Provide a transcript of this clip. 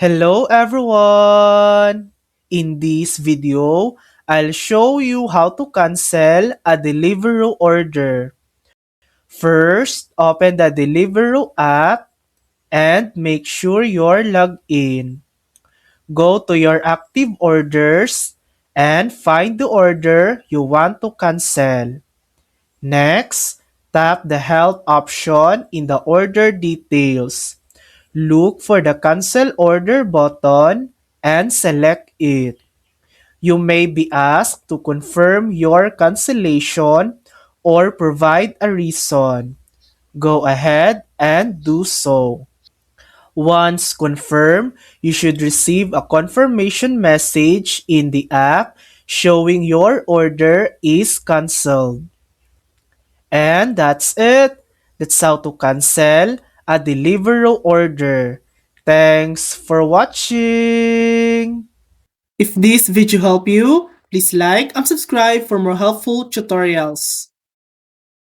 Hello everyone! In this video, I'll show you how to cancel a Deliveroo order. First, open the Deliveroo app and make sure you're logged in. Go to your active orders and find the order you want to cancel. Next, tap the help option in the order details. Look for the Cancel Order button and select it. You may be asked to confirm your cancellation or provide a reason. Go ahead and do so. Once confirmed, you should receive a confirmation message in the app showing your order is canceled. And that's it. That's how to cancel a Deliveroo order. Thanks for watching. If this video helped you, please like and subscribe for more helpful tutorials.